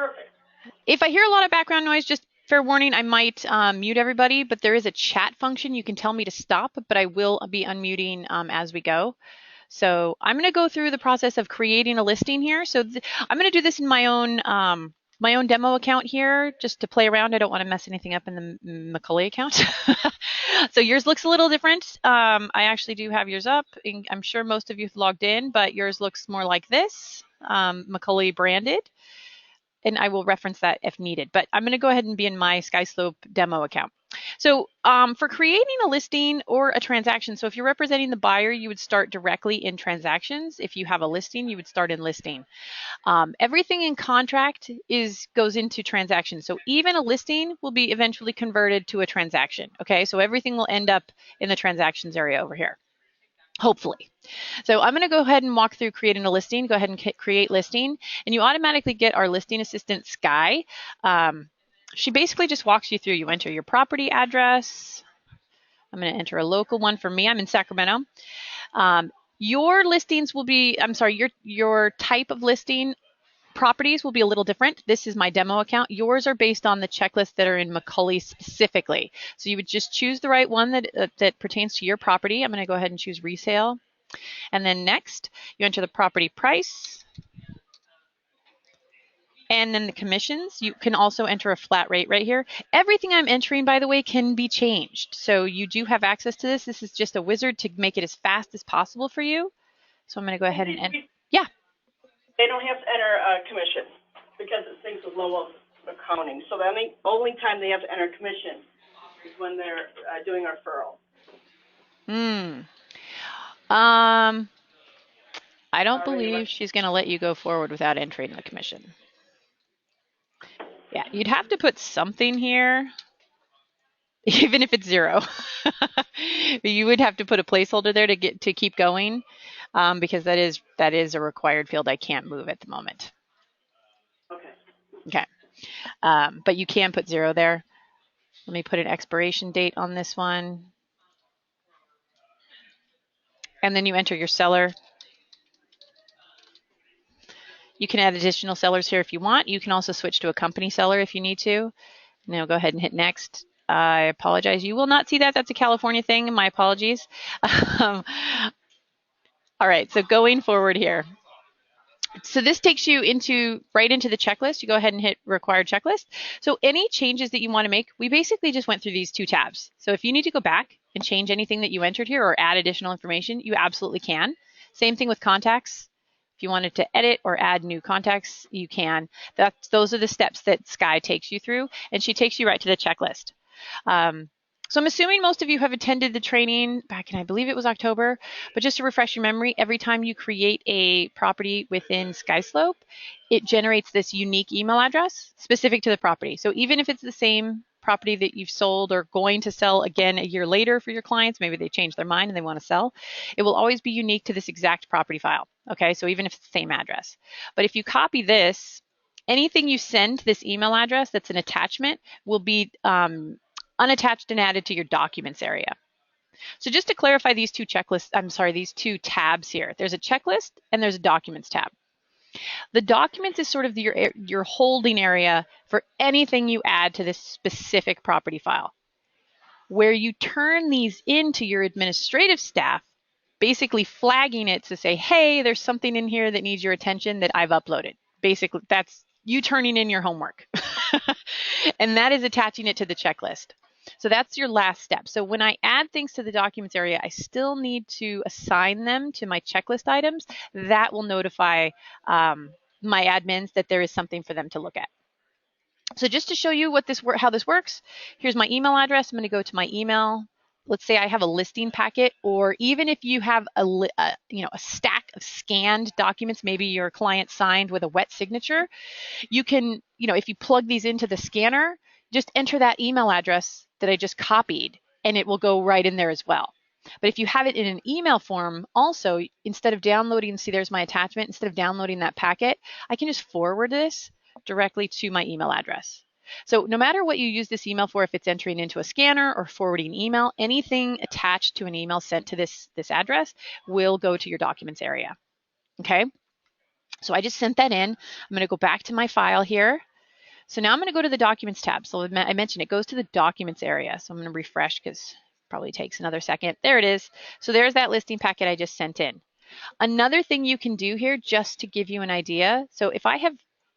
Perfect. If I hear a lot of background noise, just fair warning, I might mute everybody, but there is a chat function. You can tell me to stop, but I will be unmuting as we go. So I'm going to go through the process of creating a listing here. So I'm going to do this in my own demo account here just to play around. I don't want to mess anything up in the McColly account. So yours looks a little different. I actually do have yours up. I'm sure most of you have logged in, but yours looks more like this, McColly branded. And I will reference that if needed. But I'm going to go ahead and be in my SkySlope demo account. So for creating a listing or a transaction, so if you're representing the buyer, you would start directly in transactions. If you have a listing, you would start in listing. Everything in contract goes into transactions. So even a listing will be eventually converted to a transaction. Okay, so everything will end up in the transactions area over here, hopefully. So I'm going to go ahead and walk through creating a listing. Go ahead and create listing, and you automatically get our listing assistant, Sky. She basically just walks you through. You enter your property address. I'm going to enter a local one for me. I'm in Sacramento. Your listings will be, I'm sorry, your type of listing properties will be a little different. This is my demo account. Yours are based on the checklists that are in McColly specifically. So you would just choose the right one that pertains to your property. I'm going to go ahead and choose resale. And then next, you enter the property price. And then the commissions. You can also enter a flat rate right here. Everything I'm entering, by the way, can be changed. So you do have access to this. This is just a wizard to make it as fast as possible for you. So I'm going to go ahead and enter. Yeah. They don't have to enter a commission because it syncs with low accounting. So the only time they have to enter commission is when they're doing a referral. I don't believe she's going to let you go forward without entering the commission. Yeah, you'd have to put something here, even if it's 0. You would have to put a placeholder there to keep going, because that is a required field. I can't move at the moment. Okay. But you can put 0 there. Let me put an expiration date on this one. And then you enter your seller. You can add additional sellers here if you want. You can also switch to a company seller if you need to. Now go ahead and hit next. I apologize. You will not see that. That's a California thing. My apologies. All right, so going forward here. So this takes you right into the checklist. You go ahead and hit required checklist. So any changes that you want to make, we basically just went through these 2 tabs. So if you need to go back and change anything that you entered here or add additional information, you absolutely can. Same thing with contacts. If you wanted to edit or add new contacts, you can. Those are the steps that Sky takes you through, and she takes you right to the checklist. So I'm assuming most of you have attended the training back in, I believe it was October, but just to refresh your memory, every time you create a property within SkySlope, it generates this unique email address specific to the property. So even if it's the same property that you've sold or going to sell again a year later for your clients, maybe they change their mind and they want to sell, it will always be unique to this exact property file. Okay, so even if it's the same address. But if you copy this, anything you send to this email address that's an attachment will be unattached and added to your documents area. So just to clarify these 2 these 2 tabs here, there's a checklist and there's a documents tab. The documents is sort of your holding area for anything you add to this specific property file. Where you turn these into your administrative staff, basically flagging it to say, hey, there's something in here that needs your attention that I've uploaded. Basically, that's you turning in your homework. And that is attaching it to the checklist. So that's your last step. So when I add things to the documents area, I still need to assign them to my checklist items. That will notify my admins that there is something for them to look at. So just to show you how this works, here's my email address. I'm going to go to my email. Let's say I have a listing packet, or even if you have a stack of scanned documents, maybe your client signed with a wet signature, you can, if you plug these into the scanner, just enter that email address that I just copied, and it will go right in there as well. But if you have it in an email form, also, instead of downloading, see there's my attachment, instead of downloading that packet, I can just forward this directly to my email address. So no matter what you use this email for, if it's entering into a scanner or forwarding email, anything attached to an email sent to this address will go to your documents area. Okay. So I just sent that in. I'm going to go back to my file here. So now I'm going to go to the Documents tab. So I mentioned it goes to the Documents area. So I'm going to refresh because it probably takes another second. There it is. So there's that listing packet I just sent in. Another thing you can do here, just to give you an idea. So if I have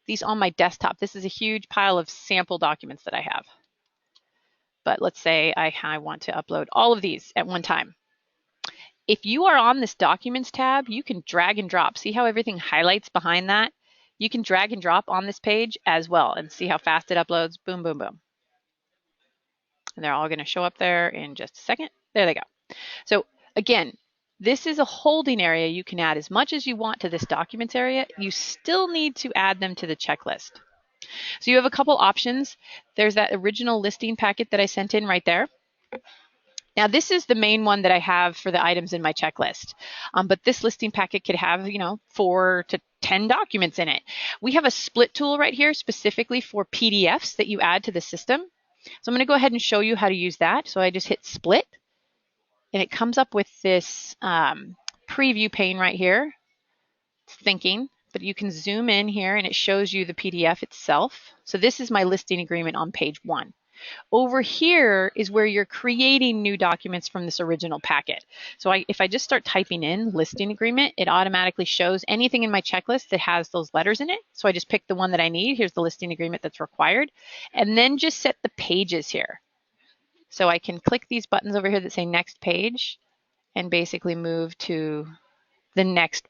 these on my desktop, this is a huge pile of sample documents that I have. But let's say I want to upload all of these at one time. If you are on this Documents tab, you can drag and drop. See how everything highlights behind that? You can drag and drop on this page as well and see how fast it uploads. Boom, boom, boom. And they're all going to show up there in just a second. There they go. So again, this is a holding area. You can add as much as you want to this Documents area. You still need to add them to the checklist. So you have a couple options. There's that original listing packet that I sent in right there. Now this is the main one that I have for the items in my checklist. But this listing packet could have, 4 to 10 documents in it. We have a split tool right here specifically for PDFs that you add to the system. So I'm going to go ahead and show you how to use that. So I just hit split and it comes up with this preview pane right here. It's thinking, but you can zoom in here and it shows you the PDF itself. So this is my listing agreement on page 1. Over here is where you're creating new documents from this original packet. So if I just start typing in listing agreement, it automatically shows anything in my checklist that has those letters in it. So I just pick the one that I need. Here's the listing agreement that's required. And then just set the pages here. So I can click these buttons over here that say next page and basically move to the next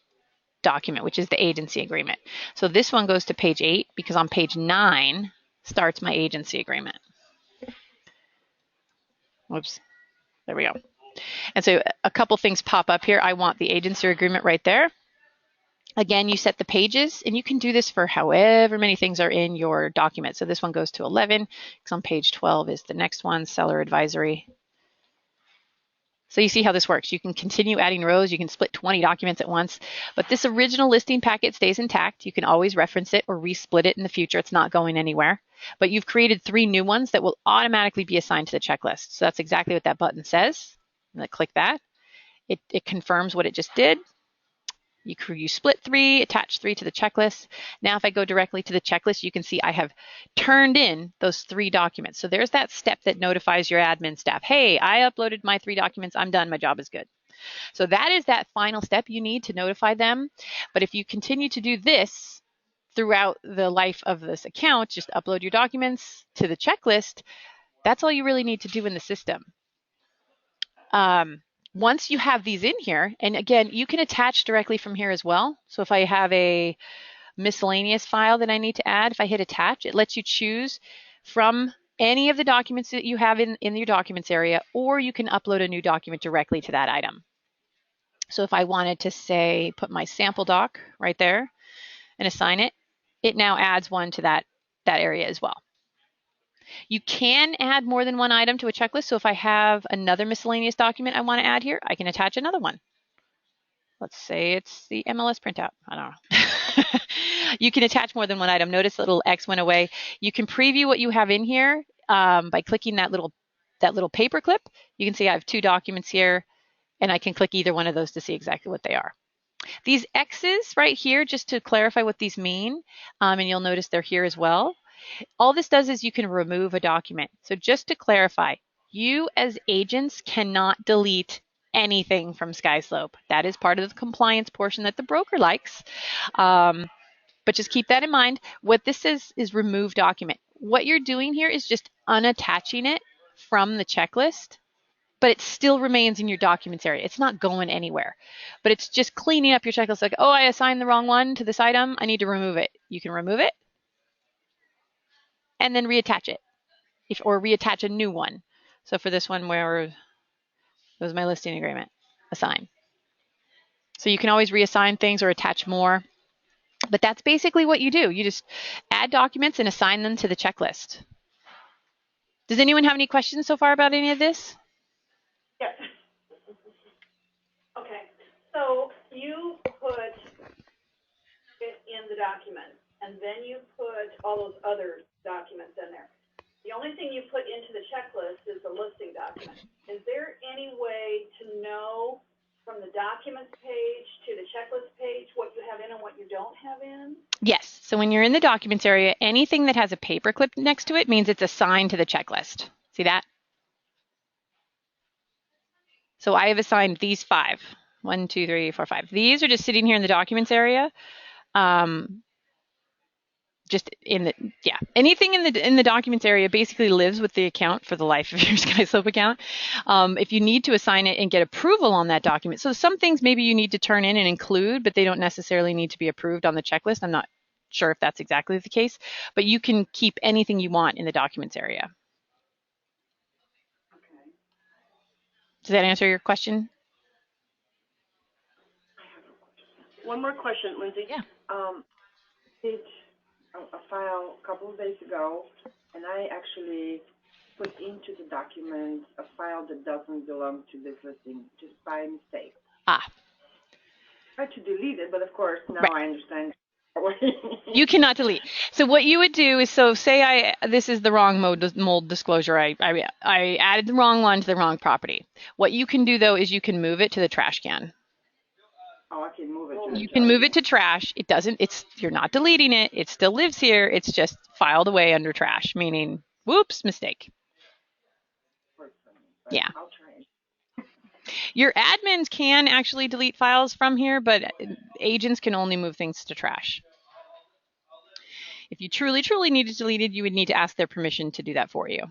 document, which is the agency agreement. So this one goes to page 8 because on page 9 starts my agency agreement. Whoops, there we go. And so a couple things pop up here. I want the agency agreement right there. Again, you set the pages and you can do this for however many things are in your document. So this one goes to 11 because on page 12 is the next one, seller advisory. So you see how this works. You can continue adding rows. You can split 20 documents at once, but this original listing packet stays intact. You can always reference it or resplit it in the future. It's not going anywhere, but you've created 3 new ones that will automatically be assigned to the checklist. So that's exactly what that button says. I'm going to click that. It confirms what it just did. You split 3, attach 3 to the checklist. Now, if I go directly to the checklist, you can see I have turned in those 3 documents. So there's that step that notifies your admin staff. Hey, I uploaded my 3 documents. I'm done. My job is good. So that is that final step you need to notify them. But if you continue to do this throughout the life of this account, just upload your documents to the checklist. That's all you really need to do in the system. Once you have these in here, and again, you can attach directly from here as well. So if I have a miscellaneous file that I need to add, if I hit attach, it lets you choose from any of the documents that you have in your documents area, or you can upload a new document directly to that item. So if I wanted to say, put my sample doc right there and assign it, it now adds one to that area as well. You can add more than one item to a checklist. So if I have another miscellaneous document I want to add here, I can attach another one. Let's say it's the MLS printout. I don't know. You can attach more than one item. Notice the little X went away. You can preview what you have in here by clicking that little paper clip. You can see I have 2 documents here, and I can click either one of those to see exactly what they are. These X's right here, just to clarify what these mean, and you'll notice they're here as well. All this does is you can remove a document. So just to clarify, you as agents cannot delete anything from SkySlope. That is part of the compliance portion that the broker likes. But just keep that in mind. What this is remove document. What you're doing here is just unattaching it from the checklist, but it still remains in your documents area. It's not going anywhere, but it's just cleaning up your checklist. Like, oh, I assigned the wrong one to this item. I need to remove it. You can remove it and then reattach it, or reattach a new one. So for this one, where was my listing agreement? Assign. So you can always reassign things or attach more. But that's basically what you do. You just add documents and assign them to the checklist. Does anyone have any questions so far about any of this? Yes. Okay. So you put it in the document, and then you put all those other documents in there. The only thing you put into the checklist is the listing document. Is there any way to know from the documents page to the checklist page what you have in and what you don't have in? Yes. So when you're in the documents area, anything that has a paperclip next to it means it's assigned to the checklist. See that? So I have assigned these 5. 1, 2, 3, 4, 5. These are just sitting here in the documents area. Just in the, yeah, anything in the documents area basically lives with the account for the life of your SkySlope account. If you need to assign it and get approval on that document, so some things maybe you need to turn in and include, but they don't necessarily need to be approved on the checklist. I'm not sure if that's exactly the case, but you can keep anything you want in the documents area. Okay. Does that answer your question? One more question, Lindsay. Yeah. Did a file a couple of days ago, and I actually put into the document a file that doesn't belong to this listing, just by mistake. Ah. I tried to delete it, but of course now Right. I understand. You cannot delete. So what you would do is, so say this is the wrong mold disclosure. I added the wrong one to the wrong property. What you can do though is you can move it to the trash can. Oh, I can move it. You can move it to trash. It doesn't. You're not deleting it. It still lives here. It's just filed away under trash, meaning, whoops, mistake. Yeah. I'll try it. Your admins can actually delete files from here, but agents can only move things to trash. If you truly, truly need it deleted, you would need to ask their permission to do that for you.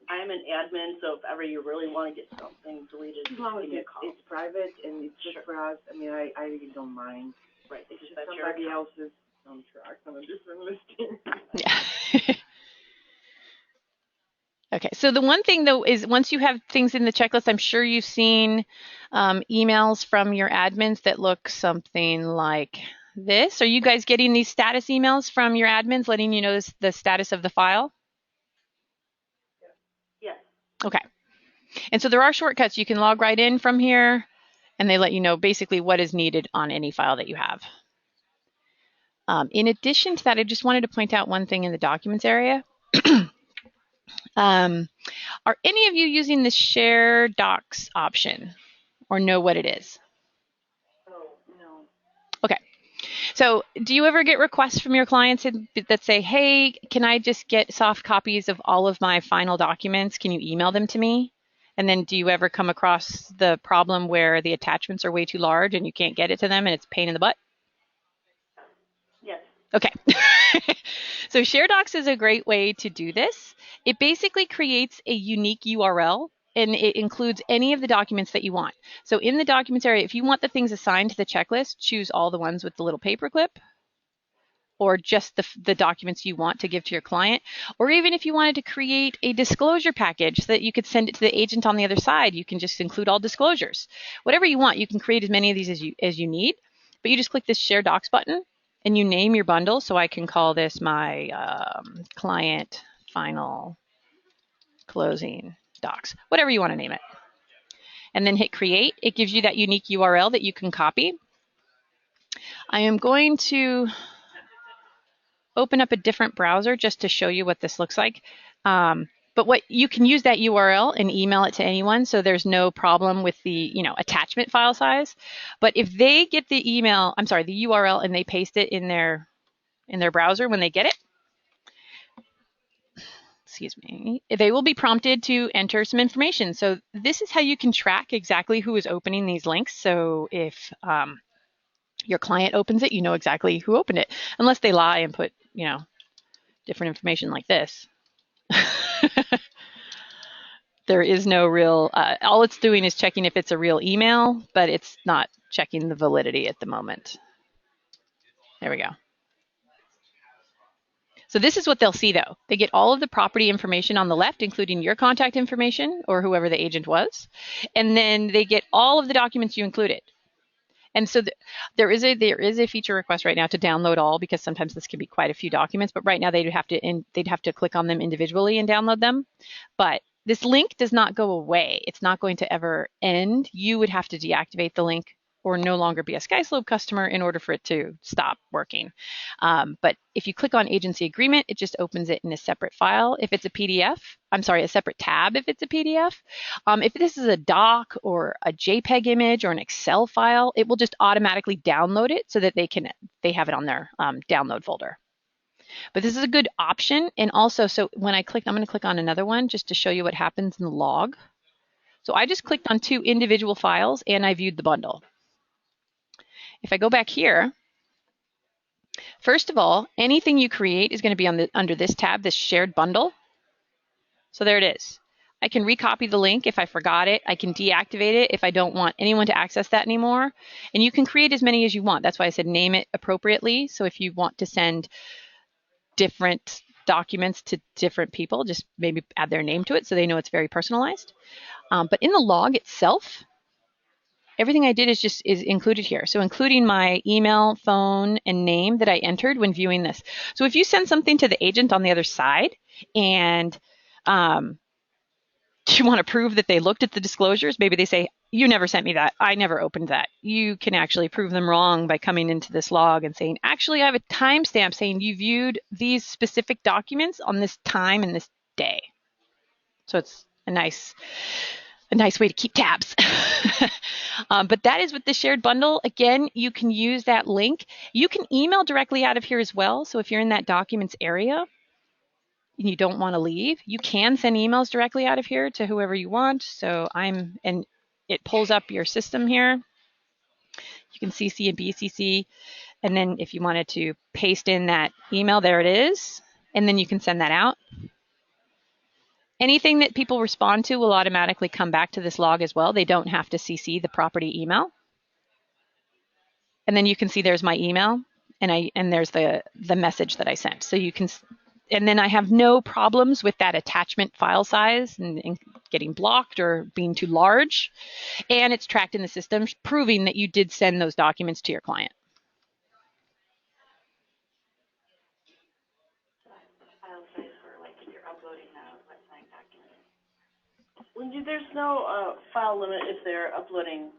I'm an admin, so if ever you really want to get something deleted, As long as give me a call. it's private and it's just for us, I mean, I really don't mind. Right, it's just Just that your somebody account. else's contract on a different listing. Yeah. Okay, so the one thing though is once you have things in the checklist, I'm sure you've seen emails from your admins that look something like this. Are you guys getting these status emails from your admins letting you know the status of the file? Yes. Okay. And so there are shortcuts. You can log right in from here and they let you know basically what is needed on any file that you have. In addition to that, I just wanted to point out one thing in the documents area. Are any of you using the share docs option or know what it is? Oh, no. Okay. So do you ever get requests from your clients that say, hey, can I just get soft copies of all of my final documents? Can you email them to me? And then do you ever come across the problem where the attachments are way too large and you can't get it to them and it's a pain in the butt? Yes. Okay. So ShareDocs is a great way to do this. It basically creates a unique URL and it includes any of the documents that you want. So in the documents area, if you want the things assigned to the checklist, choose all the ones with the little paperclip or just the documents you want to give to your client. Or even if you wanted to create a disclosure package so that you could send it to the agent on the other side, you can just include all disclosures. Whatever you want, you can create as many of these as you need, but you just click this Share Docs button and you name your bundle. So I can call this my client final closing docs, whatever you want to name it. And then hit create. It gives you that unique URL that you can copy. I am going to open up a different browser just to show you what this looks like. But what you can use that URL and email it to anyone, so there's no problem with the attachment file size. But if they get the the URL and they paste it in their browser when they get it, excuse me, they will be prompted to enter some information. So this is how you can track exactly who is opening these links. So if your client opens it, you know exactly who opened it, unless they lie and put different information like this. There is no real, all it's doing is checking if it's a real email, but it's not checking the validity at the moment. There we go. So this is what they'll see though. They get all of the property information on the left, including your contact information or whoever the agent was. And then they get all of the documents you included. And so there is a feature request right now to download all, because sometimes this can be quite a few documents, but right now they'd have to click on them individually and download them. But this link does not go away. It's not going to ever end. You would have to deactivate the link or no longer be a SkySlope customer in order for it to stop working. But if you click on agency agreement, it just opens it in a separate file. If it's a PDF, I'm sorry, a separate tab if it's a PDF. If this is a doc or a JPEG image or an Excel file, it will just automatically download it so that they have it on their download folder. But this is a good option. And also, so when I'm going to click on another one just to show you what happens in the log. So I just clicked on 2 individual files and I viewed the bundle. If I go back here, first of all, anything you create is going to be under this tab, this shared bundle. So there it is. I can recopy the link if I forgot it. I can deactivate it if I don't want anyone to access that anymore. And you can create as many as you want. That's why I said name it appropriately. So if you want to send different documents to different people, just maybe add their name to it so they know it's very personalized. But in the log itself, everything I did is included here. So including my email, phone, and name that I entered when viewing this. So if you send something to the agent on the other side and you want to prove that they looked at the disclosures, maybe they say, you never sent me that. I never opened that. You can actually prove them wrong by coming into this log and saying, actually, I have a timestamp saying you viewed these specific documents on this time and this day. So it's a nice way to keep tabs. But that is with the shared bundle. Again, you can use that link. You can email directly out of here as well. So if you're in that documents area and you don't want to leave, you can send emails directly out of here to whoever you want. So and it pulls up your system here. You can CC and BCC. And then if you wanted to paste in that email, there it is. And then you can send that out. Anything that people respond to will automatically come back to this log as well. They don't have to CC the property email. And then you can see there's my email and there's the message that I sent. So you can, and then I have no problems with that attachment file size and getting blocked or being too large. And it's tracked in the system, proving that you did send those documents to your client. File size for like if you're uploading a website document. Lindsay, there's no file limit if they're uploading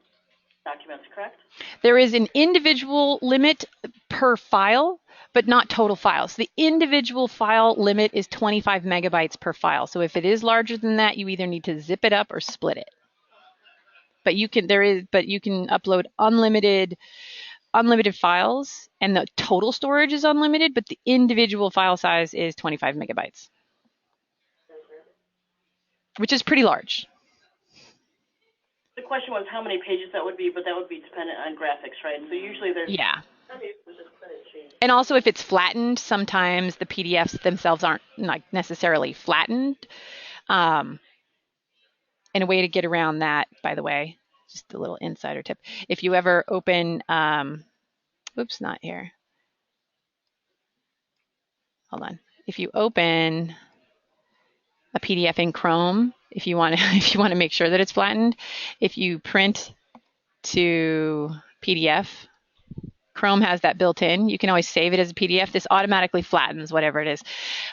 documents, correct? There is an individual limit per file, but not total files. The individual file limit is 25 megabytes per file. So if it is larger than that, you either need to zip it up or split it. But you can upload unlimited files, and the total storage is unlimited, but the individual file size is 25 megabytes, which is pretty large. The question was how many pages that would be, but that would be dependent on graphics, right? So usually there's... Yeah. And also if it's flattened, sometimes the PDFs themselves aren't necessarily flattened. And a way to get around that, by the way, just a little insider tip. If you ever open, oops, not here. Hold on. If you open a PDF in Chrome, if you want to make sure that it's flattened, if you print to PDF, Chrome has that built in. You can always save it as a PDF. This automatically flattens whatever it is.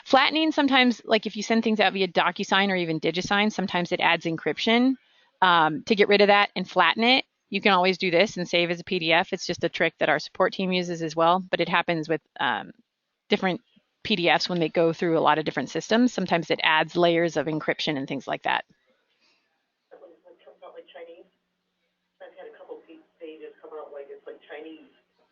Flattening sometimes, like if you send things out via DocuSign or even DigiSign, sometimes it adds encryption. To get rid of that and flatten it, you can always do this and save as a PDF. It's just a trick that our support team uses as well, but it happens with different PDFs when they go through a lot of different systems. Sometimes it adds layers of encryption and things like that. Like Chinese. I've had a couple pages come out like it's like Chinese.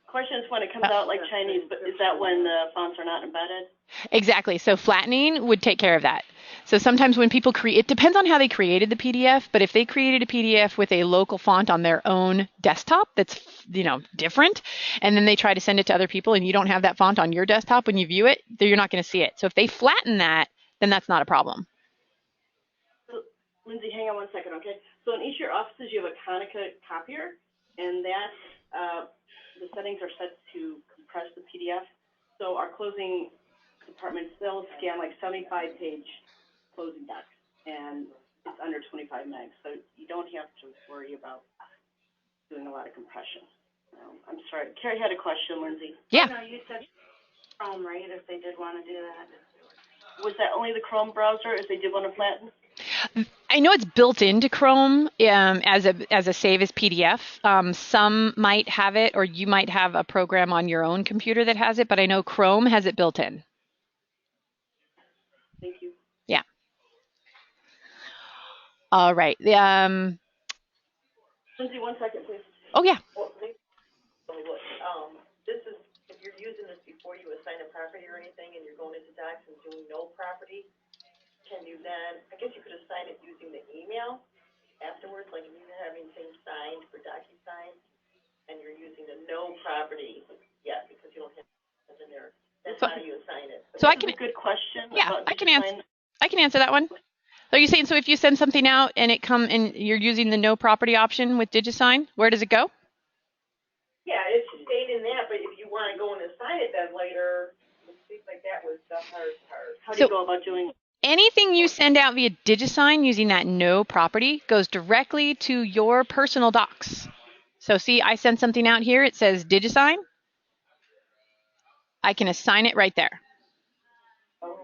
Question is when it comes out like Chinese, but is that when the fonts are not embedded? Exactly. So flattening would take care of that. So sometimes when people it depends on how they created the PDF, but if they created a PDF with a local font on their own desktop that's, different, and then they try to send it to other people and you don't have that font on your desktop when you view it, you're not going to see it. So if they flatten that, then that's not a problem. So, Lindsay, hang on one second, okay? So in each of your offices, you have a Konica copier, and that the settings are set to compress the PDF. So our closing department still scan like 75-page closing docs, and it's under 25 megs. So you don't have to worry about doing a lot of compression. I'm sorry. Carrie had a question, Lindsay. Yeah. No, you said Chrome, right, if they did want to do that. Was that only the Chrome browser if they did want to flatten? I know it's built into Chrome as a save as PDF. Some might have it, or you might have a program on your own computer that has it, but I know Chrome has it built in. Thank you. Yeah. All right. Lindsay, 1 second, please. Oh, yeah. Well, look, this is, if you're using this before you assign a property or anything, and you're going into docs and doing no property, can you then, I guess you could assign it using the email afterwards, like if you're having things signed for DocuSign, and you're using the no property, yeah, because you don't have it in there. That's how you assign it. So I can. That's a good question. Yeah, I can answer that one. Are you saying, so if you send something out and you're using the no property option with DigiSign, where does it go? Yeah, it should stay in that, but if you want to go and assign it then later, things like that was the hard part. How do you go about doing it? Anything you send out via DigiSign using that no property goes directly to your personal docs. So see, I sent something out here. It says DigiSign. I can assign it right there. Oh,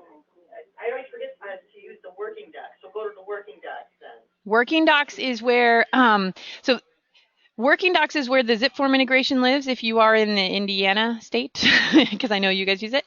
I always forget to use the working docs. So go to the working docs then. Working docs is where Working Docs is where the zip form integration lives if you are in the Indiana state, because I know you guys use it.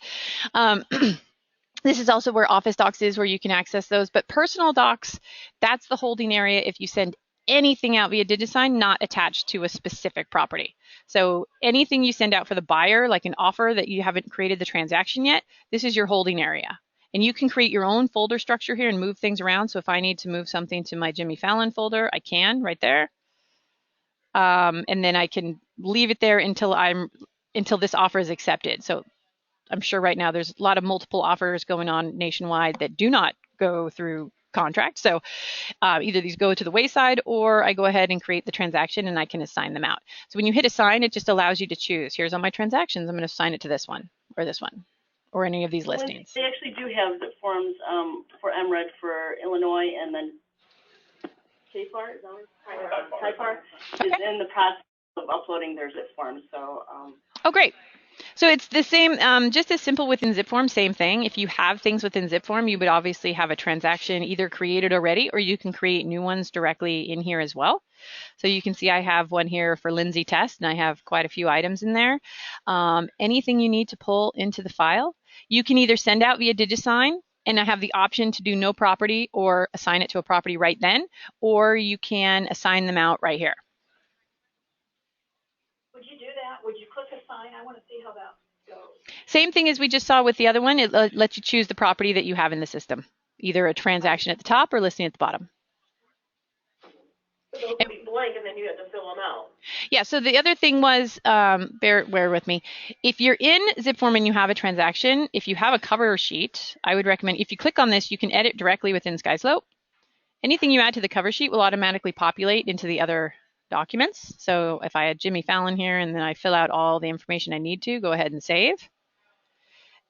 This is also where Office Docs is, where you can access those. But Personal Docs, that's the holding area if you send anything out via DigiSign not attached to a specific property. So anything you send out for the buyer, like an offer that you haven't created the transaction yet, this is your holding area. And you can create your own folder structure here and move things around. So if I need to move something to my Jimmy Fallon folder, I can right there. And then I can leave it there until this offer is accepted. So I'm sure right now there's a lot of multiple offers going on nationwide that do not go through contract. So either these go to the wayside, or I go ahead and create the transaction and I can assign them out. So when you hit assign, it just allows you to choose. Here's all my transactions. I'm going to assign it to this one, or any of these listings. They actually do have the forms for MRED for Illinois, and then KFAR, is that KFAR is in the process of uploading their zip forms. So. Oh, great. So it's the same, just as simple within ZipForm, same thing. If you have things within ZipForm, you would obviously have a transaction either created already, or you can create new ones directly in here as well. So you can see I have one here for Lindsay Test, and I have quite a few items in there. Anything you need to pull into the file, you can either send out via DigiSign, and I have the option to do no property or assign it to a property right then, or you can assign them out right here. Would you do that? Would you click assign? I want to see how that goes. Same thing as we just saw with the other one. It lets you choose the property that you have in the system, either a transaction at the top or listing at the bottom. Those will be blank, and then you have to fill them out. Yeah, so the other thing was, bear with me, if you're in ZipForm and you have a transaction, if you have a cover sheet, I would recommend, if you click on this, you can edit directly within SkySlope. Anything you add to the cover sheet will automatically populate into the other documents. So if I had Jimmy Fallon here and then I fill out all the information I need to, go ahead and save.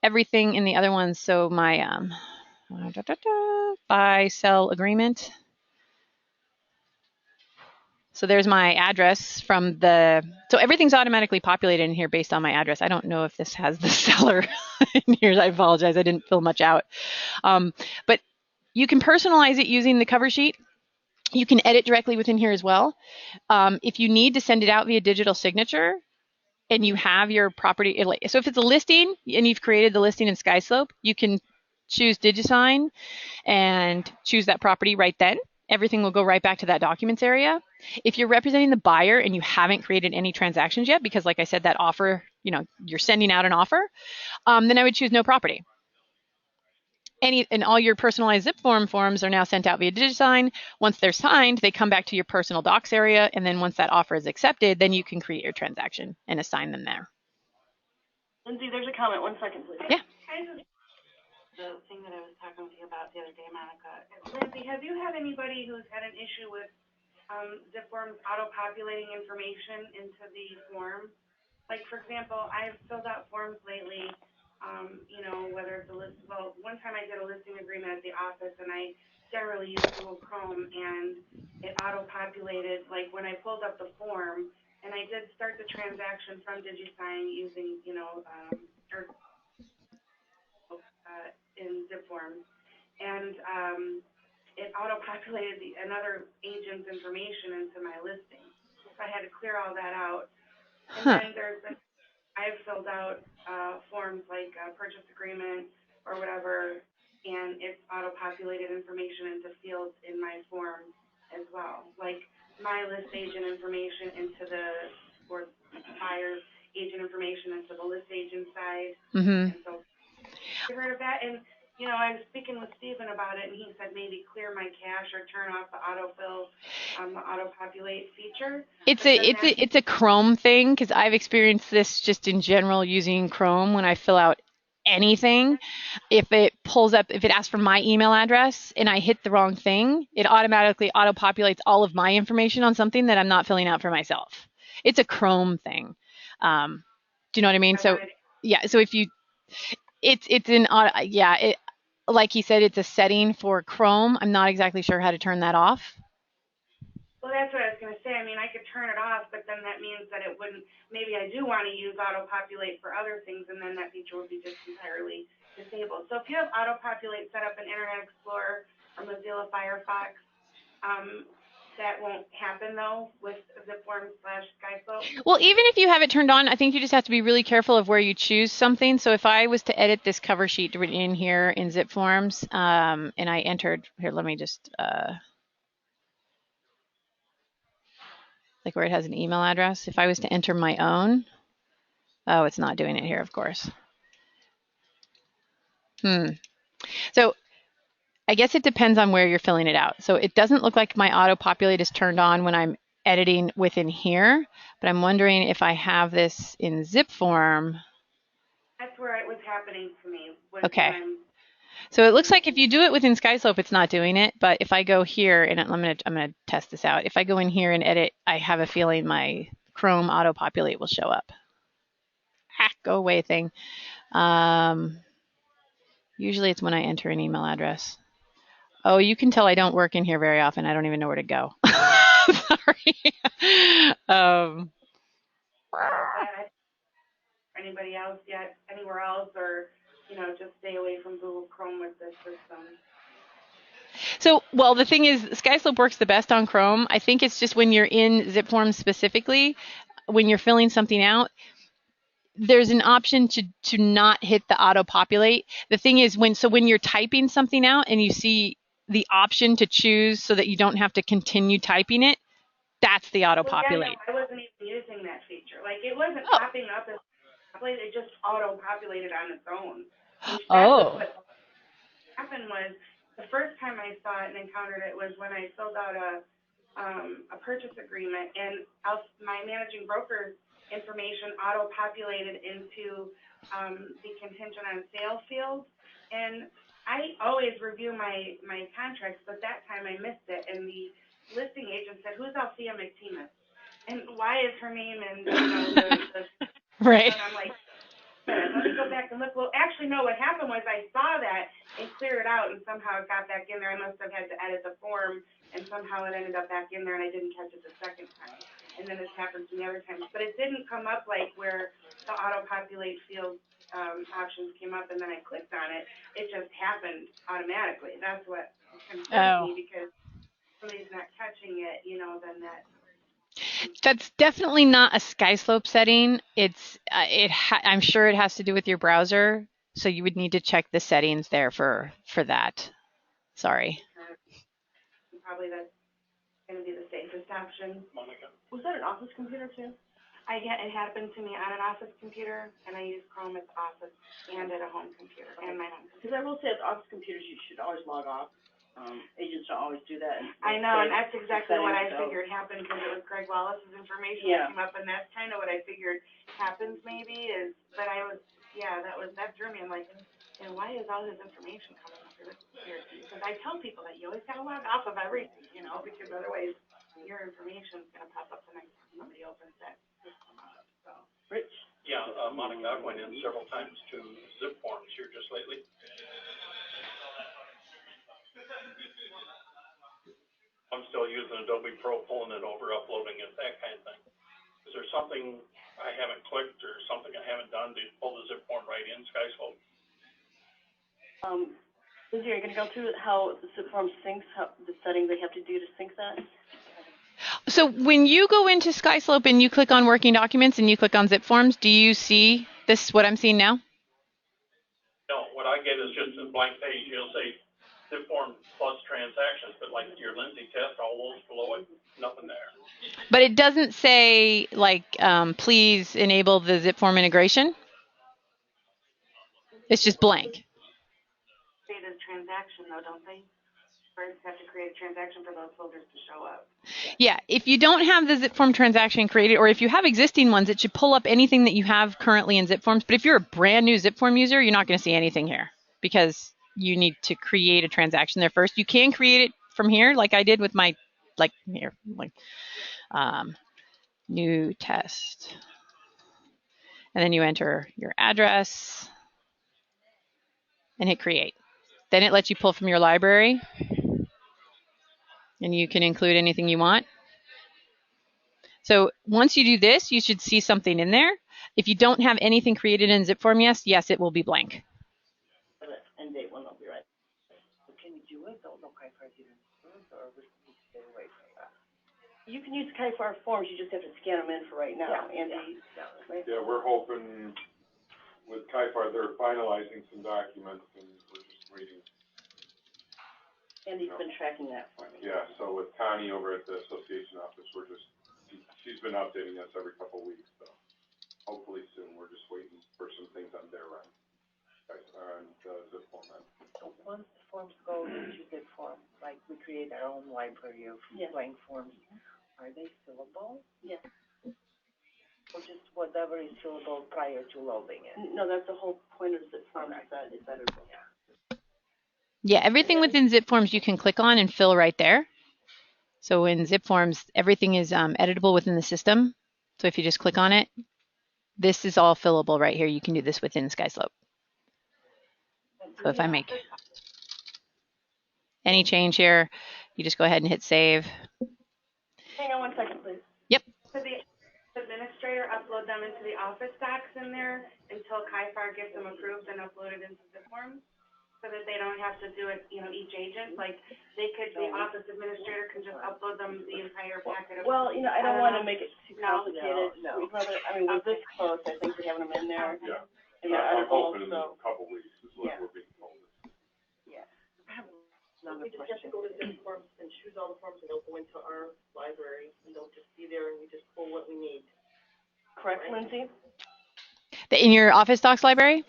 Everything in the other ones, so my buy sell agreement. So there's my address from so everything's automatically populated in here based on my address. I don't know if this has the seller in here. I apologize, I didn't fill much out. But you can personalize it using the cover sheet. You can edit directly within here as well. If you need to send it out via digital signature and you have your property, so if it's a listing and you've created the listing in SkySlope, you can choose DigiSign and choose that property right then. Everything will go right back to that documents area. If you're representing the buyer and you haven't created any transactions yet, because like I said, that offer, you're sending out an offer, then I would choose no property. And all your personalized ZipForm forms are now sent out via DigiSign. Once they're signed, they come back to your personal docs area, and then once that offer is accepted, then you can create your transaction and assign them there. Lindsay, there's a comment. 1 second, please. Yeah. The thing that I was talking to you about the other day, Monica. Lindsay, have you had anybody who's had an issue with ZipForms auto-populating information into the form? Like, for example, I've filled out forms lately, whether it's a list, well, one time I did a listing agreement at the office, and I generally use Google Chrome, and it auto-populated, like, when I pulled up the form, and I did start the transaction from DigiSign using, in ZipForm, and it auto-populated auto-populated another agent's information into my listing. So I had to clear all that out. And then I've filled out forms like a purchase agreement or whatever, and it's auto-populated information into fields in my form as well. Like my list agent information into or buyer's agent information into the list agent side. Mm-hmm. And so you heard of that? And, you know, I was speaking with Stephen about it, and he said maybe clear my cache or turn off the autofill, the auto-populate feature. It's a Chrome thing, because I've experienced this just in general using Chrome when I fill out anything. If it asks for my email address and I hit the wrong thing, it automatically auto-populates all of my information on something that I'm not filling out for myself. It's a Chrome thing. Do you know what I mean? So yeah, so if you, it's an auto, yeah, it, like he said, it's a setting for Chrome. I'm not exactly sure how to turn that off. Well, that's what I was going to say. I mean, I could turn it off, but then that means that it wouldn't, maybe I do want to use auto-populate for other things, and then that feature would be just entirely disabled. So if you have auto-populate set up in Internet Explorer or Mozilla Firefox, that won't happen, though, with ZipForms/SkySlope. Well, even if you have it turned on, I think you just have to be really careful of where you choose something. So if I was to edit this cover sheet in here in ZipForms, and I entered, here, let me just, like where it has an email address, if I was to enter my own, oh, it's not doing it here, of course. So I guess it depends on where you're filling it out. So it doesn't look like my auto-populate is turned on when I'm editing within here, but I'm wondering if I have this in ZipForm. That's where it was happening to me. Okay. So it looks like if you do it within SkySlope, it's not doing it. But if I go here, and I'm gonna test this out. If I go in here and edit, I have a feeling my Chrome auto-populate will show up. Go away thing. Usually it's when I enter an email address. Oh, you can tell I don't work in here very often. I don't even know where to go. Sorry. Anybody else yet? Anywhere else, or just stay away from Google Chrome with this system. So, well, the thing is, SkySlope works the best on Chrome. I think it's just when you're in ZipForms specifically, when you're filling something out, there's an option to not hit the auto-populate. The thing is, when you're typing something out and you see the option to choose so that you don't have to continue typing it, that's the auto-populate. Well, yeah, no, I wasn't even using that feature. Like, it wasn't popping up as it just auto-populated on its own. What happened was, the first time I saw it and encountered it was when I filled out a purchase agreement, and my managing broker's information auto-populated into the contingent on sale field. And I always review my contracts, but that time I missed it, and the listing agent said, "Who's Althea McTemus? And why is her name in the right?" And I'm like, let me go back and look. Well, actually, no, what happened was I saw that and cleared it out, and somehow it got back in there. I must have had to edit the form, and somehow it ended up back in there, and I didn't catch it the second time. And then this happened to me other times. But it didn't come up like where the auto-populate field options came up, and then I clicked on it. It just happened automatically. That's what confused me, because somebody's not catching it, then that. That's definitely not a SkySlope setting. I'm sure it has to do with your browser, so you would need to check the settings there for that. Sorry. Probably that's going to be the safest option. Monica. Was that an office computer too? It happened to me on an office computer, and I use Chrome at the office and at a home computer, and my home computer. Because I will say, at office computers, you should always log off. Agents don't always do that. I know, and that's exactly what I figured happened, because it was Greg Wallace's information that came up, and that's kind of what I figured happens maybe, but that drew me. I'm like, and why is all his information coming up here? Because I tell people that you always got to log off of everything, because otherwise your information is going to pop up the next time somebody opens that system up, so. Rich? Yeah, Monica, I went in several times to ZipForms here just lately. I'm still using Adobe Pro, pulling it over, uploading it, that kind of thing. Is there something I haven't clicked or something I haven't done to pull the zip form right in SkySlope? Lindsay, are you gonna go through how the zip form syncs, how the settings they have to do to sync that? So when you go into SkySlope and you click on working documents and you click on zip forms, do you see this, what I'm seeing now? No, what I get is just a blank page. It'll say zip form plus transactions, but like your Lindsay test, all those below it, nothing there. But it doesn't say like, please enable the zip form integration. It's just blank. Create a transaction though, don't they? First have to create a transaction for those folders to show up. Yeah, if you don't have the zip form transaction created, or if you have existing ones, it should pull up anything that you have currently in zip forms. But if you're a brand new zip form user, you're not going to see anything here because you need to create a transaction there first. You can create it from here, like I did with my, like here, like new test. And then you enter your address and hit create. Then it lets you pull from your library and you can include anything you want. So once you do this, you should see something in there. If you don't have anything created in zip form, yes, it will be blank. End date one, I'll be right. So can you do it? Don't know KaiFar didn't or we need to stay away from that. You can use KaiFar forms, you just have to scan them in for right now, Andy. Right? Yeah, we're hoping with KaiFar, they're finalizing some documents and we're just waiting. Andy's been tracking that for me. Yeah, so with Connie over at the association office, she's been updating us every couple of weeks, so hopefully soon. We're just waiting for some things on their end. And zip form end. So once the forms go into zip form, like we create our own library of blank forms, are they fillable? Yes. Or just whatever is fillable prior to loading it? No, that's the whole point of zip forms, is that it's editable. Yeah, everything within zip forms you can click on and fill right there. So in zip forms, everything is editable within the system. So if you just click on it, this is all fillable right here. You can do this within SkySlope. So if I make any change here, you just go ahead and hit save. Hang on 1 second, please. Yep. Could the administrator upload them into the office docs in there until KaiFar gets them approved and uploaded into zip forms? So that they don't have to do it, each agent, like, the office administrator can just upload them the entire packet of. Well, I don't want to make it too No. complicated. No. We'd rather, we're this close, I think, to having them in there. Yeah. And they're I'm editable, hoping in so. a couple of weeks is what we're being told. Yeah. I have another We just have to question. go to zip forms and choose all the forms, and they'll go into our library, and they'll just be there, and we just pull what we need. Correct, Lindsay? In your Office Docs library?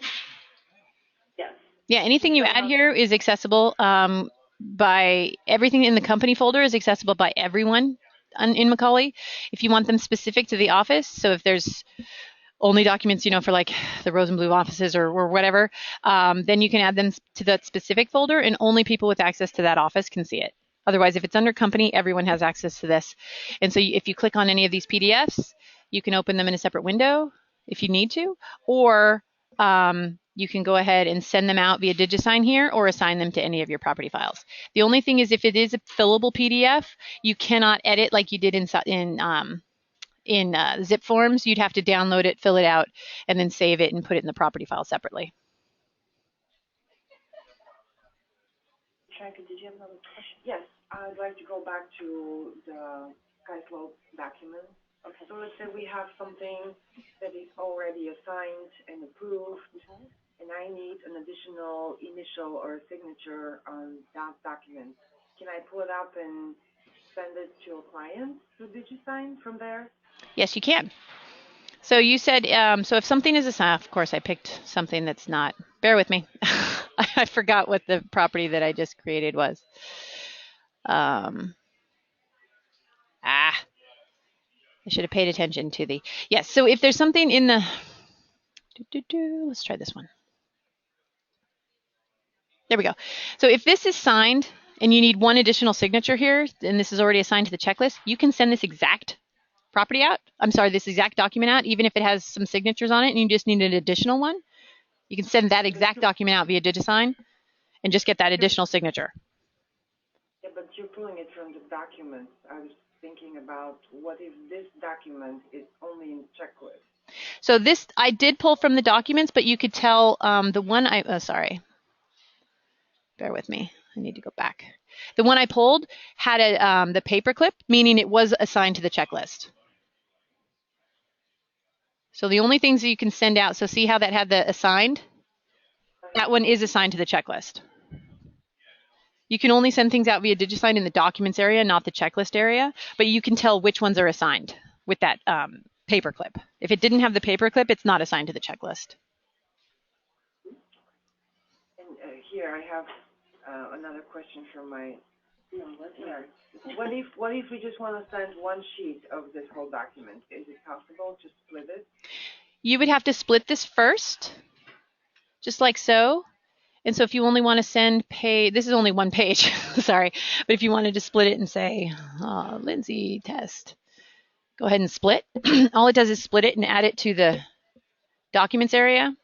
Yes. Yeah, anything you add here is accessible by everything in the company folder is accessible by everyone in McColly. If you want them specific to the office, so if there's only documents, for like the Rose and Blue offices or whatever, then you can add them to that specific folder and only people with access to that office can see it. Otherwise, if it's under company, everyone has access to this. And so if you click on any of these PDFs, you can open them in a separate window if you need to, or you can go ahead and send them out via DigiSign here or assign them to any of your property files. The only thing is if it is a fillable PDF, you cannot edit like you did in zip forms. You'd have to download it, fill it out, and then save it and put it in the property file separately. Shanka, did you have another question? Yes, I'd like to go back to the SkySlope document. Okay. So let's say we have something that is already assigned and approved, and I need an additional initial or signature on that document. Can I pull it up and send it to a client through DigiSign from there? Yes, you can. So you said, so if something is assigned, of course I picked something that's not, bear with me. I forgot what the property that I just created was. I should have paid attention to the, yes, so if there's something in the, let's try this one. There we go. So if this is signed and you need one additional signature here, and this is already assigned to the checklist, you can send this exact property out. I'm sorry, this exact document out, even if it has some signatures on it and you just need an additional one. You can send that exact document out via DigiSign and just get that additional signature. Yeah, but you're pulling it from the document. I was thinking about what if this document is only in checklist? So this, I did pull from the documents, but you could tell the one sorry. Bear with me. I need to go back. The one I pulled had the paper clip, meaning it was assigned to the checklist. So the only things that you can send out, so see how that had the assigned? That one is assigned to the checklist. You can only send things out via DigiSign in the documents area, not the checklist area, but you can tell which ones are assigned with that paper clip. If it didn't have the paper clip, it's not assigned to the checklist. And here I have another question from my. What if we just want to send one sheet of this whole document? Is it possible to split it? You would have to split this first, just like so. And so if you only want to send this is only one page, sorry. But if you wanted to split it and say, Lindsay test, go ahead and split. All it does is split it and add it to the documents area.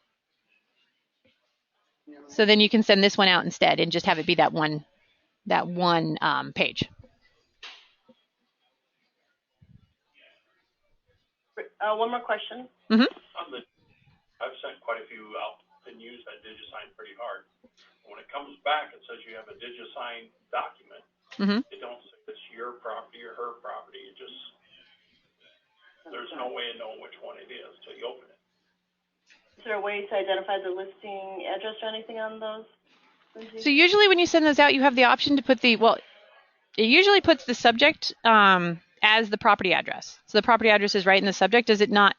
So then you can send this one out instead and just have it be that one page. One more question. Mm-hmm. I've sent quite a few out and used that DigiSign pretty hard. When it comes back, it says you have a DigiSign document. Mm-hmm. It don't say it's your property or her property. It just, there's no way of knowing which one it is till you open it. Is there a way to identify the listing address or anything on those? So usually when you send those out, you have the option to put it usually puts the subject as the property address. So the property address is right in the subject. Does it not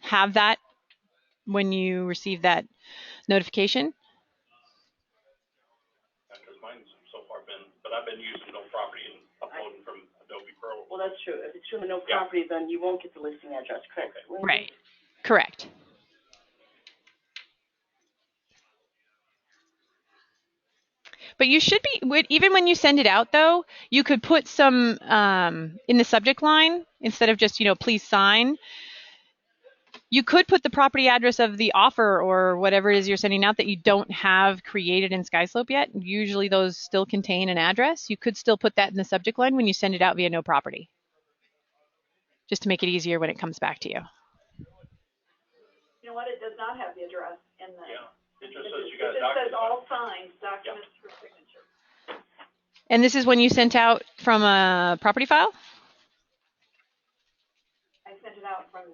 have that when you receive that notification? Because mine's so far but I've been using no property and uploading from Adobe Pro. Well, that's true. If it's showing no property, then you won't get the listing address, correct? Okay. Right. Correct. But you should be, even when you send it out though, you could put some in the subject line instead of just, please sign. You could put the property address of the offer or whatever it is you're sending out that you don't have created in SkySlope yet. Usually those still contain an address. You could still put that in the subject line when you send it out via no property, just to make it easier when it comes back to you. You know what, it does not have the address in the. Yeah, it just says you got a It just says document. all signed documents for signature. And this is when you sent out from a property file? I sent it out from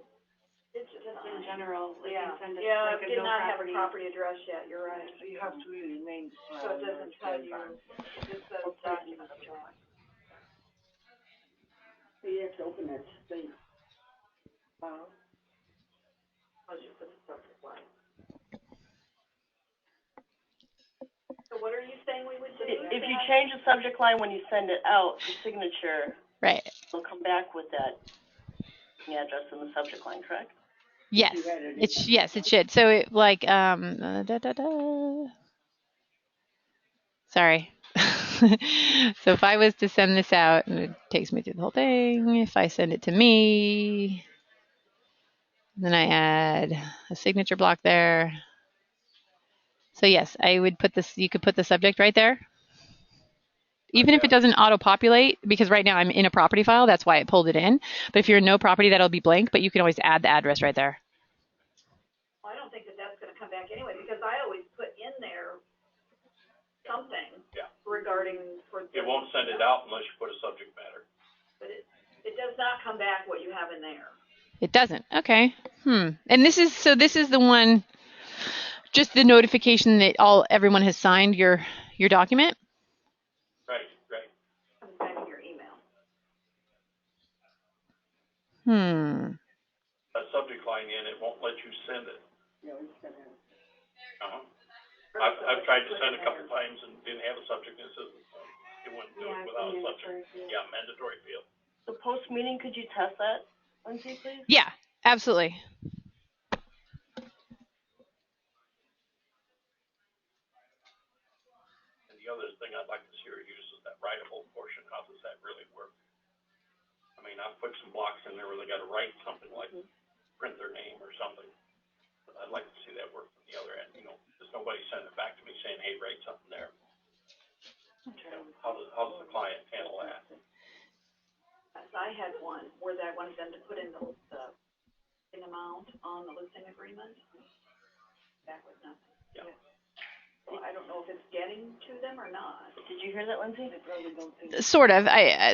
Just in general, like Yeah, you send it yeah, like it a did no not have a property. property address yet, you're right. So you have to really name the So file. it doesn't tell you, it just says document of choice. So you have to open it, say, file. I'll just put the subject line. So what are you saying we would do? If you change the subject line when you send it out for signature, Right. it'll come back with that address in the subject line, correct? Yes. Yes, it should. So it Sorry. So if I was to send this out, and it takes me through the whole thing, if I send it to me, then I add a signature block there. So yes, I would put this, you could put the subject right there. Even if it doesn't auto-populate, because right now I'm in a property file, that's why it pulled it in. But if you're in no property, that'll be blank, but you can always add the address right there. Well, I don't think that that's gonna come back anyway, because I always put in there something regarding for. It won't send it out unless you put a subject matter. But it does not come back what you have in there. It doesn't. Okay. And this is the one, just the notification that everyone has signed your document. Right. Comes back in your email. That subject line in, it won't let you send it. I've tried to send a couple times and didn't have a subject, and it wouldn't do it without a subject. Yeah, mandatory field. So post-meeting, could you test that, Lindsay, please? Yeah, absolutely. And the other thing I'd like to see her use is that writable portion. How does that really work? I mean, I've put some blocks in there where they got to write something like print their name or something. But I'd like to see that work from the other end. There's nobody sending it back to me saying, hey, write something there. How does the client handle that? Yes, I had one where I wanted them to put in the listing amount on the listing agreement. That was nothing. Yeah. So I don't know if if it's getting to them or not. Did you hear that, Lindsay? They probably don't think. Sort of.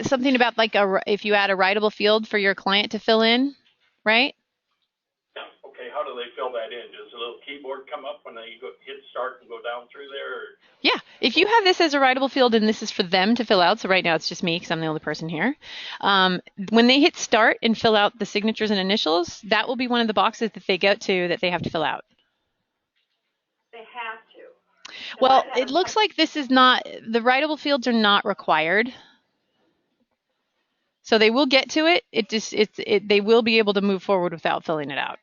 Something about like if you add a writable field for your client to fill in, right? Yeah, okay, how do they fill that in? Does a little keyboard come up when they hit start and go down through there? Or? Yeah, if you have this as a writable field and this is for them to fill out, so right now it's just me because I'm the only person here. When they hit start and fill out the signatures and initials, that will be one of the boxes that they get to that they have to fill out. They have to. Well, it looks like this is not, the writable fields are not required. So they will get to it. They will be able to move forward without filling it out.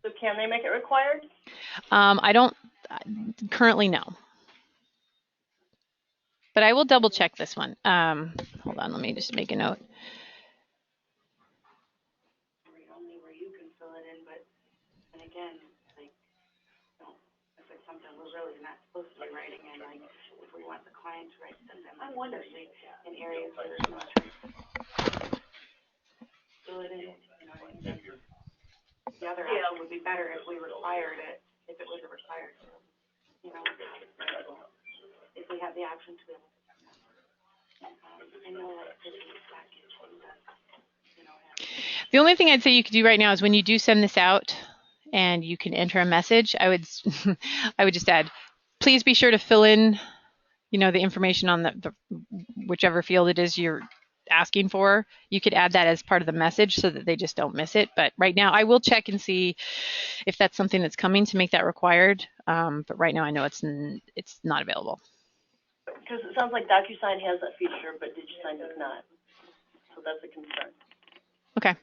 So can they make it required? I don't currently know. But I will double check this one. Hold on, let me just make a note. Only where you can fill it in, but, and again, like, if it's something we're really not supposed to be writing in, like, if we want the client to write something, I'm wondering. especially in areas where there's much fill it in, you know, and then the other option would be better if we required it, if it was a required field, you know, if we have the option to be able to. I know like the only thing I'd say you could do right now is when you do send this out and you can enter a message, I would I would just add, please be sure to fill in, you know, the information on the whichever field it is you're asking for. You could add that as part of the message so that they just don't miss it. But right now I will check and see if that's something that's coming to make that required. But right now I know it's not available. Because it sounds like DocuSign has that feature, but DigiSign does not. So that's a concern. Okay.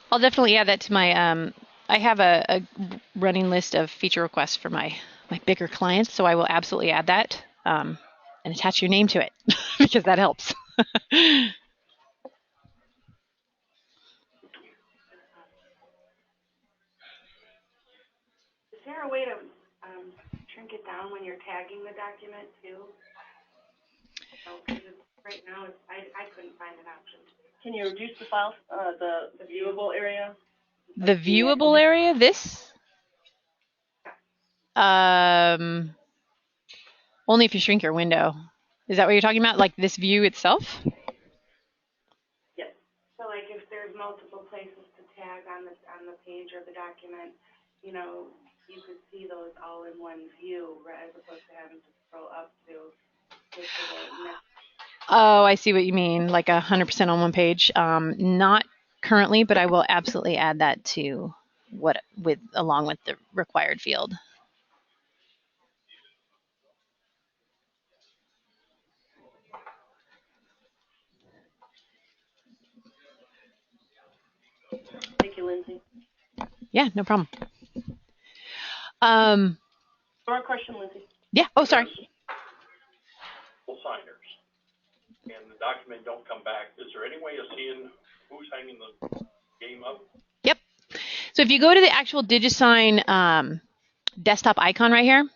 I'll definitely add that to my, I have a running list of feature requests for my bigger clients, so I will absolutely add that and attach your name to it because that helps. Is there a way to shrink it down when you're tagging the document too? Because right now I couldn't find an option. Can you reduce the file, the viewable area? The viewable area, this? Only if you shrink your window. Is that what you're talking about? Like this view itself? Yes. So like if there's multiple places to tag on the page or the document, you know, you could see those all in one view, right, as opposed to having to scroll up to the next. Oh, I see what you mean, like 100% on one page. Not currently, but I will absolutely add that to along with the required field. Thank you, Lindsay. Yeah, no problem. More question, Lindsay. Yeah. Oh, sorry. Signers, and the document don't come back. Is there any way of seeing who's hanging the game up? Yep. So if you go to the actual DigiSign desktop icon right here,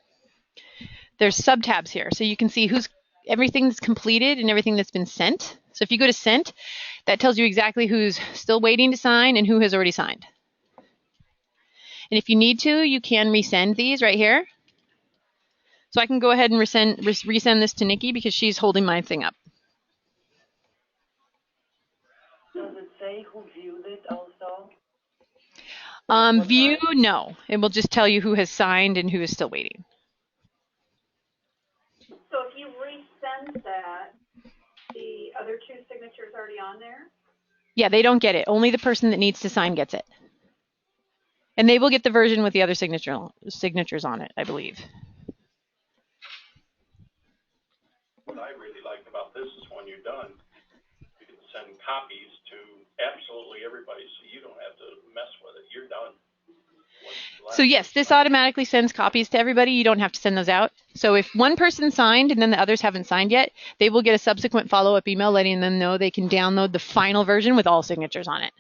there's subtabs here. So you can see everything that's completed and everything that's been sent. So if you go to sent, that tells you exactly who's still waiting to sign and who has already signed. And if you need to, you can resend these right here. So I can go ahead and resend this to Nikki because she's holding my thing up. Does it say who viewed it also? View, no. It will just tell you who has signed and who is still waiting. So if you resend that, the other two signatures already on there? Yeah, they don't get it. Only the person that needs to sign gets it. And they will get the version with the other signatures on it, I believe. What I really like about this is when you're done, you can send copies to absolutely everybody, so you don't have to mess with it. You're done. So yes, this automatically sends copies to everybody. You don't have to send those out. So if one person signed and then the others haven't signed yet, they will get a subsequent follow-up email letting them know they can download the final version with all signatures on it.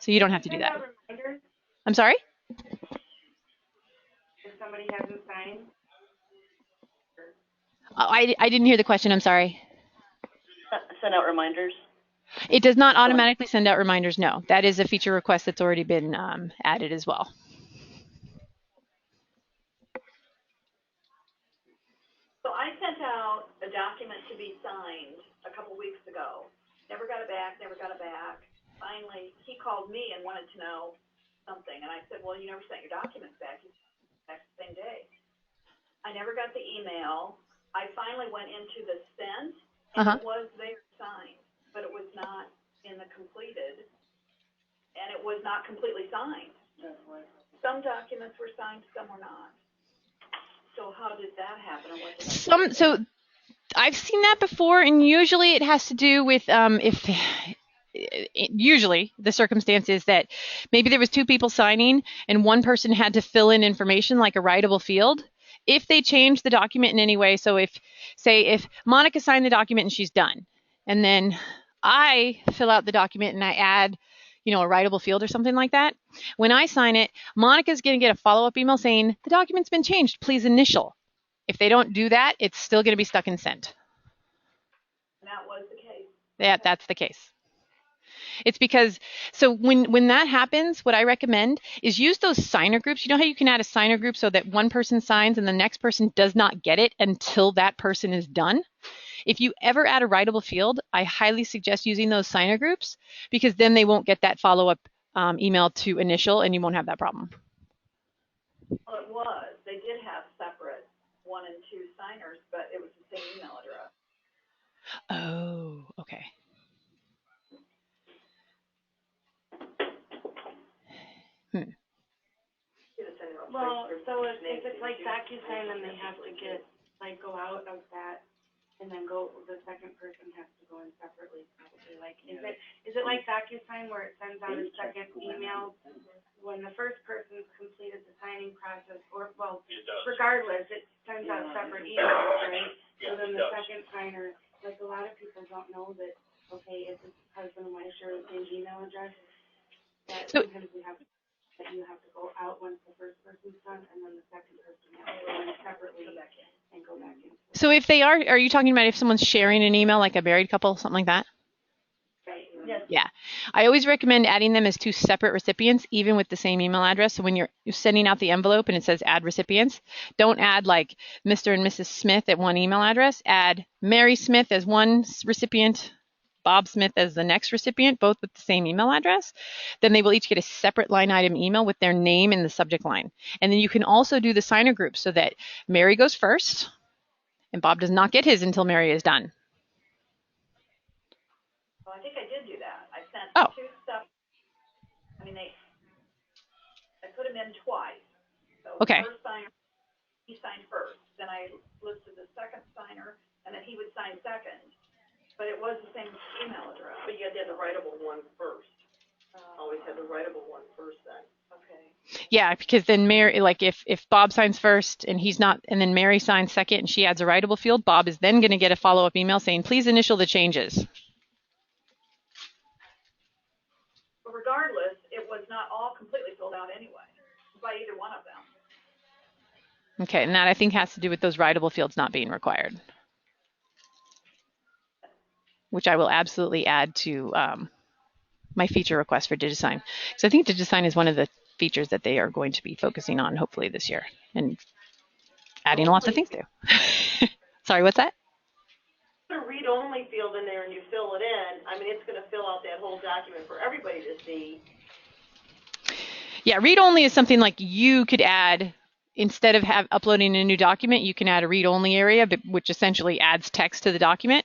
So you don't have to do that. I'm sorry? If somebody hasn't signed? I didn't hear the question. I'm sorry. send out reminders? It does not automatically send out reminders, no. That is a feature request that's already been added as well. So I sent out a document to be signed a couple weeks ago. Never got it back, never got it back. Finally, he called me and wanted to know something. And I said, well, you never sent your documents back. You sent it back the same day. I never got the email. I finally went into the sent, and it was there signed, but it was not in the completed, and it was not completely signed. Some documents were signed, some were not. So how did that happen? Or what did So I've seen that before, and usually it has to do with usually the circumstance is that maybe there was two people signing and one person had to fill in information like a writable field. If they change the document in any way, so if Monica signed the document and she's done, and then I fill out the document and I add, a writable field or something like that, when I sign it, Monica's going to get a follow-up email saying, the document's been changed, please initial. If they don't do that, it's still going to be stuck in sent. And that was the case. That's the case. It's because, so when that happens, what I recommend is use those signer groups. You know how you can add a signer group so that one person signs and the next person does not get it until that person is done? If you ever add a writable field, I highly suggest using those signer groups, because then they won't get that follow-up email to initial and you won't have that problem. Well, it was. They did have separate 1 and 2 signers, but it was the same email address. Oh, okay. Well, so if it's like DocuSign, then they have to go out of that, and then the second person has to go in separately, probably. Like, is it like DocuSign where it sends out a second email when the first person's completed the signing process, or, well, regardless, it sends out separate emails, right? So then the second signer, like, a lot of people don't know that, okay, if it's husband and wife share the same email address, that sometimes you have to go out once the first person's done, and then the second person has to go in separately and go back in. So if they are you talking about if someone's sharing an email, like a married couple, something like that? Right. Yes. Yeah. I always recommend adding them as two separate recipients, even with the same email address. So when you're sending out the envelope and it says add recipients, don't add like Mr. and Mrs. Smith at one email address. Add Mary Smith as one recipient, Bob Smith as the next recipient, both with the same email address. Then they will each get a separate line item email with their name in the subject line. And then you can also do the signer group so that Mary goes first and Bob does not get his until Mary is done. Well, I think I did do that. I sent 2 stuff. I mean, I put them in twice. So Okay. The first signer, he signed first. Then I listed the second signer, and then he would sign second. But it was the same email address. But you had to have the writable one first. Always have the writable one first then. Okay. Yeah, because then Mary, like if Bob signs first and he's not, and then Mary signs second and she adds a writable field, Bob is then going to get a follow-up email saying, please initial the changes. But regardless, it was not all completely filled out anyway, by either one of them. Okay, and that I think has to do with those writable fields not being required, which I will absolutely add to my feature request for DigiSign. So I think DigiSign is one of the features that they are going to be focusing on hopefully this year and adding lots of things to. Sorry, what's that? Put a read-only field in there and you fill it in. I mean, it's going to fill out that whole document for everybody to see. Yeah, read-only is something like you could add, instead of uploading a new document, you can add a read-only area, which essentially adds text to the document,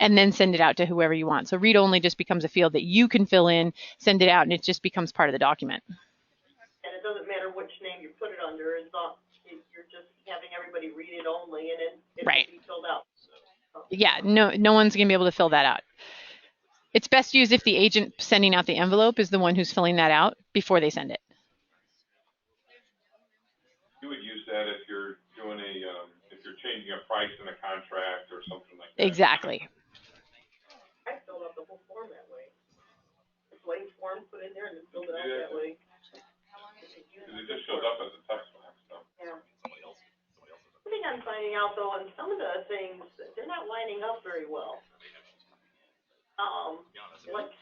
and then send it out to whoever you want. So read-only just becomes a field that you can fill in, send it out, and it just becomes part of the document. And it doesn't matter which name you put it under, you're just having everybody read it only, and it Right. will be filled out. Yeah, no one's going to be able to fill that out. It's best used if the agent sending out the envelope is the one who's filling that out before they send it. You would use that if you're doing if you're changing a price in a contract or something like that. Exactly. I filled out the whole form that way. The blank form put in there and then filled it out that way. Because it just shows up as a text box, so. Yeah. I think I'm finding out though, on some of the things, they're not lining up very well. like,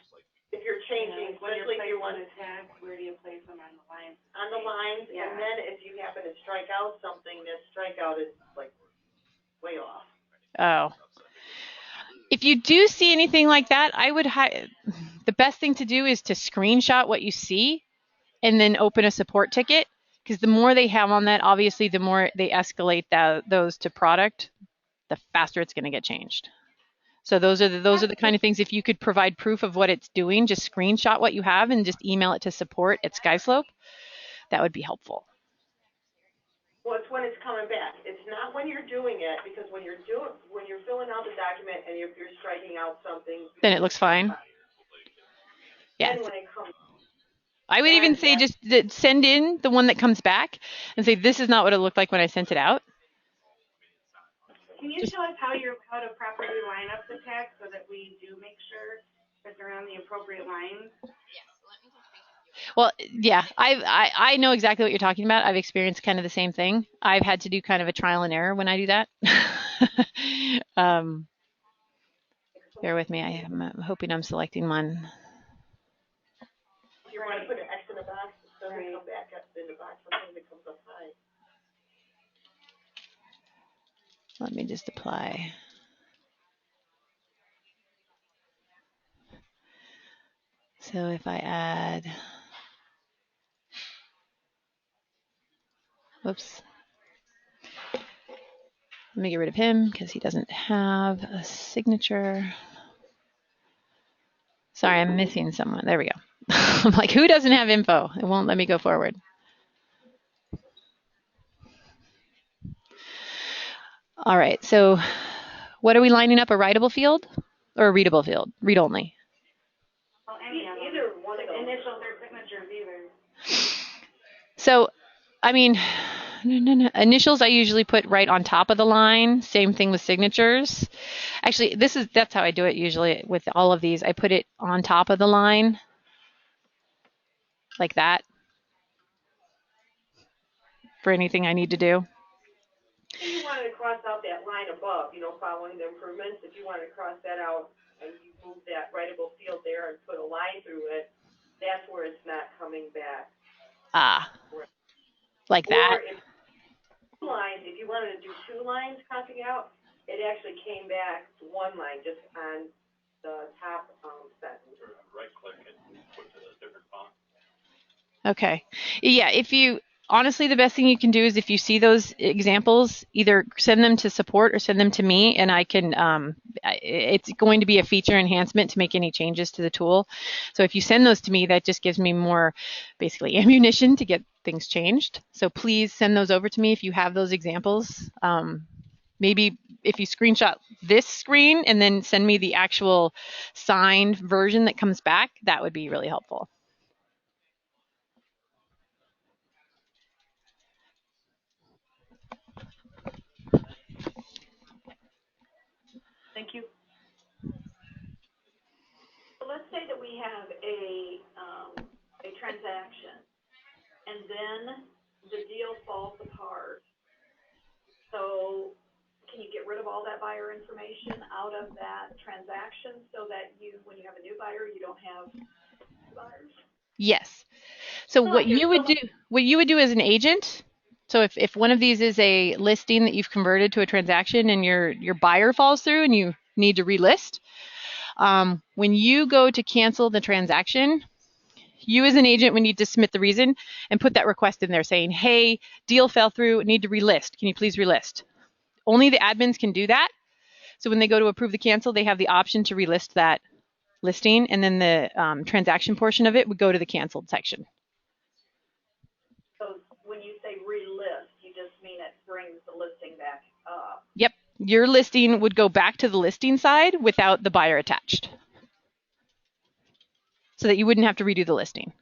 if you're changing, When you're especially if you placing want the tags, where do you place them on the line? on the lines, Yeah. and then if you happen to strike out something, that strikeout is like way off. Oh. If you do see anything like that, the best thing to do is to screenshot what you see and then open a support ticket, because the more they have on that, obviously, the more they escalate those to product, the faster it's going to get changed. So those are the kind of things, if you could provide proof of what it's doing, just screenshot what you have and just email it to support@SkySlope. That would be helpful. Well, it's when it's coming back. It's not when you're doing it, because when you're filling out the document and you're striking out something, Then it looks fine. Yeah. then when it comes, I would even say just send in the one that comes back and say, this is not what it looked like when I sent it out. Can you tell us how to properly line up the tags so that we do make sure that they're on the appropriate lines? Well, yeah, I know exactly what you're talking about. I've experienced kind of the same thing. I've had to do kind of a trial and error when I do that. Bear with me. I'm hoping I'm selecting one. if you want to put an X in the box, it doesn't come back up in the box. Sometimes it comes up high. Let me just apply. So if I add, whoops. Let me get rid of him because he doesn't have a signature. Sorry, I'm missing someone. There we go. I'm like, who doesn't have info? It won't let me go forward. All right, so what are we lining up, a writable field or a readable field? Read only. Well, any of them. Either one of those. Initials or signatures either. So, I mean, initials I usually put right on top of the line. Same thing with signatures. Actually, that's how I do it usually with all of these. I put it on top of the line like that for anything I need to do. If you wanted to cross out that line above, following the improvements, if you wanted to cross that out and you move that writable field there and put a line through it, that's where it's not coming back. Like that. Or if you wanted to do 2 lines crossing out, it actually came back to 1 line just on the top sentence. Right click and put a different font. Okay. Yeah, honestly, the best thing you can do is if you see those examples, either send them to support or send them to me, and I can, it's going to be a feature enhancement to make any changes to the tool. So if you send those to me, that just gives me more, basically, ammunition to get things changed. So please send those over to me if you have those examples. Maybe if you screenshot this screen and then send me the actual signed version that comes back, that would be really helpful. Thank you. So let's say that we have a transaction, and then the deal falls apart. So can you get rid of all that buyer information out of that transaction so that when you have a new buyer, you don't have buyers? Yes. So what you would do as an agent, so if one of these is a listing that you've converted to a transaction and your buyer falls through and you need to relist, when you go to cancel the transaction, you as an agent would need to submit the reason and put that request in there saying, hey, deal fell through, need to relist. Can you please relist? Only the admins can do that. So when they go to approve the cancel, they have the option to relist that listing, and then the transaction portion of it would go to the canceled section. So when you say relist, you just mean it brings the listing back up. Yep. Your listing would go back to the listing side without the buyer attached, so that you wouldn't have to redo the listing.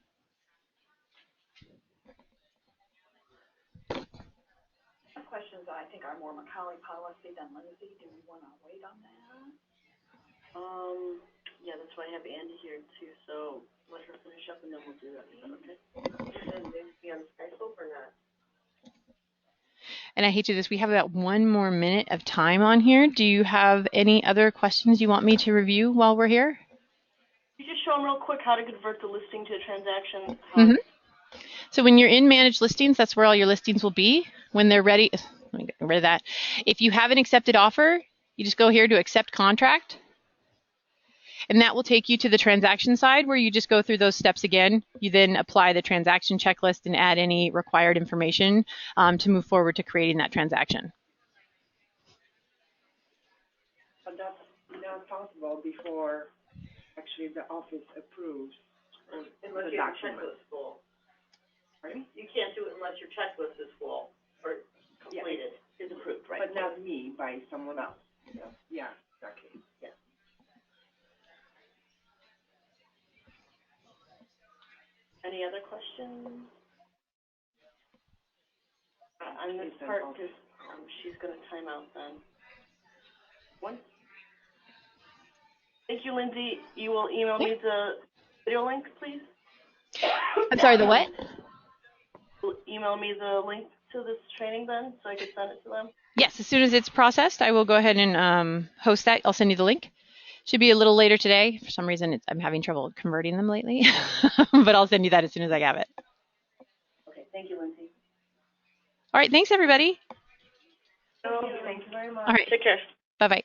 Questions I think are more McColly policy than Lindsay. Do we want to wait on that? Yeah, that's why I have Andy here too, so let her finish up and then we'll do that. Is that okay? And then be on SkySlope or not? And I hate to do this, we have about 1 more minute of time on here. Do you have any other questions you want me to review while we're here? them real quick how to convert the listing to a transaction? Mhm. So when you're in managed listings, that's where all your listings will be. When they're ready, let me get rid of that. If you have an accepted offer, you just go here to accept contract. And that will take you to the transaction side where you just go through those steps again. You then apply the transaction checklist and add any required information to move forward to creating that transaction. But that's not possible before actually the office approves Unless the you have a document. checklist full. Pardon? You can't do it unless your checklist is full or completed, is approved, right? But not me, by someone else. Yeah, exactly. Yeah. Any other questions? On this part, just, she's gonna time out then. One. Thank you, Lindsay. You will email me the video link, please? I'm sorry, the what? Email me the link to this training then, so I can send it to them? Yes, as soon as it's processed, I will go ahead and host that. I'll send you the link. Should be a little later today. For some reason, I'm having trouble converting them lately, but I'll send you that as soon as I have it. Okay, thank you, Lindsay. All right, thanks, everybody. Thank you very much. All right, Take care. bye-bye.